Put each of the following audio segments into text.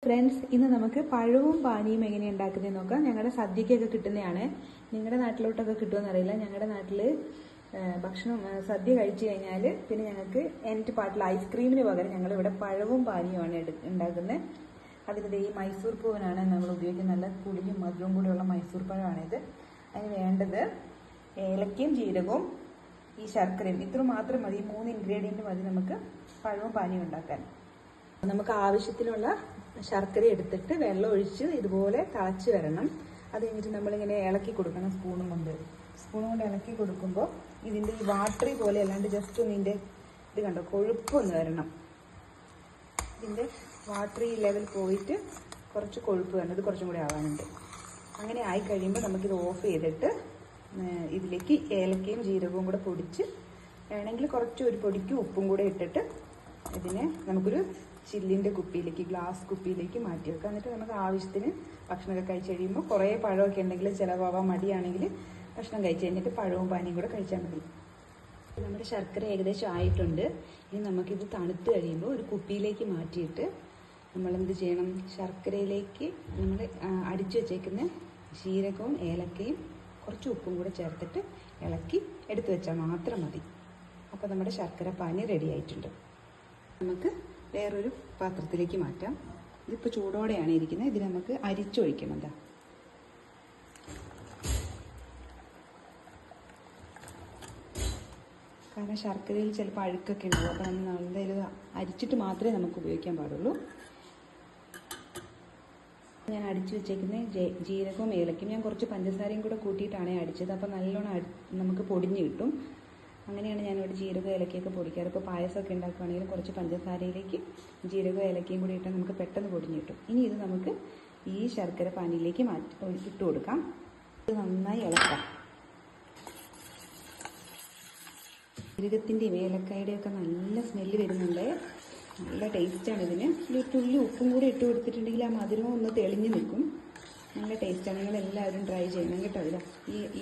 Friends, ഇന്ന് നമുക്ക് പഴവും പാനിയും എങ്ങനെ ഉണ്ടാക്കുന്നതെന്ന് നോക്കാം. ഞങ്ങളുടെ സദ്യക്കൊക്കെ കിട്ടുന്നതാണ്. നിങ്ങളുടെ നാട്ടിലോട്ടൊക്കെ കിട്ടുമെന്ന് അറിയില്ല. ഞങ്ങളുടെ നാട്ടിൽ ഭക്ഷണം സദ്യ കഴിച്ചു കഴിഞ്ഞാൽ പിന്നെ ഞങ്ങൾക്ക് എൻ്റെ പാട്ടിൽ ഐസ്ക്രീമിന് പകരം ഞങ്ങളിവിടെ പഴവും പാനിയുമാണ് ഉണ്ടാക്കുന്നത്. അതിൻ്റെ ഈ മൈസൂർ പൂവനാണ് നമ്മൾ ഉപയോഗിക്കുന്നത്. നല്ല പുളിയും മധുരവും കൂടെയുള്ള മൈസൂർ പഴമാണിത്. അതിന് വേണ്ടത് ഏലക്കയും ജീരകവും ഈ ശർക്കരയും ഇത്ര മാത്രം മതി. 3 ഇൻഗ്രീഡിയൻറ്റ് മതി നമുക്ക് പഴവും പാനിയും ഉണ്ടാക്കാൻ. നമുക്ക് ആവശ്യത്തിനുള്ള ശർക്കര എടുത്തിട്ട് വെള്ളം ഒഴിച്ച് ഇതുപോലെ തിളച്ച് വരണം. അത് കഴിഞ്ഞിട്ട് നമ്മളിങ്ങനെ ഇളക്കി കൊടുക്കണം. സ്പൂൺ കൊണ്ട് ഇളക്കി കൊടുക്കുമ്പോൾ ഇതിൻ്റെ ഈ വാട്ടറി പോലെ അല്ലാണ്ട് ജസ്റ്റ് ഒന്ന് ഇതിൻ്റെ ഇത് കണ്ടോ കൊഴുപ്പൊന്ന് വരണം. ഇതിൻ്റെ വാട്ടറി ലെവൽ പോയിട്ട് കുറച്ച് കൊഴുപ്പ് വേണം. ഇത് കുറച്ചും കൂടി ആവാനുണ്ട്. അങ്ങനെ ആയി കഴിയുമ്പോൾ നമുക്കിത് ഓഫ് ചെയ്തിട്ട് ഇതിലേക്ക് ഏലക്കയും ജീരകവും കൂടെ പൊടിച്ച് വേണമെങ്കിൽ കുറച്ച് ഒരു പൊടിക്ക് ഉപ്പും കൂടെ ഇട്ടിട്ട് ഇതിനെ നമുക്കൊരു ചില്ലിൻ്റെ കുപ്പിയിലേക്ക്, ഗ്ലാസ് കുപ്പിയിലേക്ക് മാറ്റി വെക്കാം. എന്നിട്ട് നമുക്ക് ആവശ്യത്തിന് ഭക്ഷണമൊക്കെ കഴിച്ച് കഴിയുമ്പോൾ കുറേ പഴമൊക്കെ ഉണ്ടെങ്കിൽ ചിലവാവാൻ മടിയാണെങ്കിൽ ഭക്ഷണം കഴിച്ച് കഴിഞ്ഞിട്ട് പഴവും പാനിയും കൂടെ കഴിച്ചാൽ മതി. നമ്മുടെ ശർക്കര ഏകദേശം ആയിട്ടുണ്ട്. ഇനി നമുക്കിത് തണുത്ത് കഴിയുമ്പോൾ ഒരു കുപ്പിയിലേക്ക് മാറ്റിയിട്ട് നമ്മളെന്ത് ചെയ്യണം, ശർക്കരയിലേക്ക് നമ്മൾ അടിച്ചു വെച്ചേക്കുന്ന ജീരകവും ഏലക്കയും കുറച്ച് ഉപ്പും കൂടെ ചേർത്തിട്ട് ഇളക്കി എടുത്തു വെച്ചാൽ മാത്രം മതി. അപ്പോൾ നമ്മുടെ ശർക്കര പാനി റെഡി ആയിട്ടുണ്ട്. നമുക്ക് വേറൊരു പാത്രത്തിലേക്ക് മാറ്റാം. ഇതിപ്പോൾ ചൂടോടെയാണ് ഇരിക്കുന്നത്. ഇതിന് നമുക്ക് അരിച്ചൊഴിക്കണം. എന്താ കാരണം ശർക്കരയിൽ ചിലപ്പോൾ അഴുക്കൊക്കെ ഉണ്ടാവും. അപ്പോൾ നമ്മൾ എന്തായാലും അരിച്ചിട്ട് മാത്രമേ നമുക്ക് ഉപയോഗിക്കാൻ പാടുള്ളൂ. ഞാൻ അടിച്ചു വെച്ചേക്കുന്ന ജീരകവും ഏലക്കയും ഞാൻ കുറച്ച് പഞ്ചസാരയും കൂടെ കൂട്ടിയിട്ടാണ് അടിച്ചത്. അപ്പോൾ നല്ലോണം നമുക്ക് പൊടിഞ്ഞ് കിട്ടും. അങ്ങനെയാണ് ഞാനിവിടെ ജീരകവും ഏലക്കയൊക്കെ പൊടിക്കാറ്. ഇപ്പോൾ പായസമൊക്കെ ഉണ്ടാക്കുകയാണെങ്കിലും കുറച്ച് പഞ്ചസാരയിലേക്ക് ജീരകവും ഏലക്കയും കൂടി ഇട്ടാൽ നമുക്ക് പെട്ടെന്ന് പൊടിഞ്ഞ് കിട്ടും. ഇനി ഇത് നമുക്ക് ഈ ശർക്കര പാനിയിലേക്ക് ഇട്ട് കൊടുക്കാം. ഇത് നന്നായി ഇളക്കാം. ജീരകത്തിൻ്റെയും ഏലക്കായുടെയൊക്കെ നല്ല സ്മെല്ല് വരുന്നുണ്ട്. നല്ല ടേസ്റ്റാണ് ഇതിന്. ഒരു തുള്ളി ഉപ്പും കൂടി ഇട്ട് കൊടുത്തിട്ടുണ്ടെങ്കിൽ ആ മധുരവും ഒന്ന് തെളിഞ്ഞ് നിൽക്കും. നല്ല ടേസ്റ്റാണ്. നിങ്ങളെല്ലാവരും ട്രൈ ചെയ്യണം കേട്ടോ. ഇതാ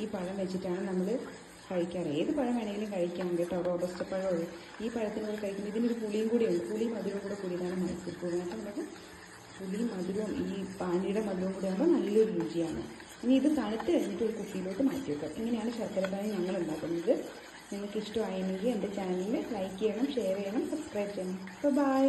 ഈ പഴം വെച്ചിട്ടാണ് നമ്മൾ കഴിക്കാറ്. ഏത് പഴം വേണമെങ്കിലും കഴിക്കാം കേട്ടോ. റോബസ്റ്റ പഴമുള്ളൂ ഈ പഴത്തിനോട് കഴിക്കുന്നത്. ഇതിനൊരു പുളിയും കൂടിയുണ്ട്. പുളിയും മധുരവും കൂടെ കൂടിയതാണ് മൈസൂർ പൂവ്. അപ്പം നമുക്ക് പുളിയും മധുരവും ഈ പാനിയുടെ മധുരവും കൂടെ ആകുമ്പോൾ നല്ലൊരു രുചിയാണ്. ഇനി ഇത് തണുത്ത് കഴിഞ്ഞിട്ട് ഒരു കുപ്പിയിലോട്ട് മാറ്റി വെക്കാം. ഇങ്ങനെയാണ് ശർക്കര പാനി ഞങ്ങൾ ഉണ്ടാക്കുന്നത്. നിങ്ങൾക്ക് ഇഷ്ടമായെങ്കിൽ എൻ്റെ ചാനലിൽ ലൈക്ക് ചെയ്യണം, ഷെയർ ചെയ്യണം, സബ്സ്ക്രൈബ് ചെയ്യണം. അപ്പോൾ ബൈ.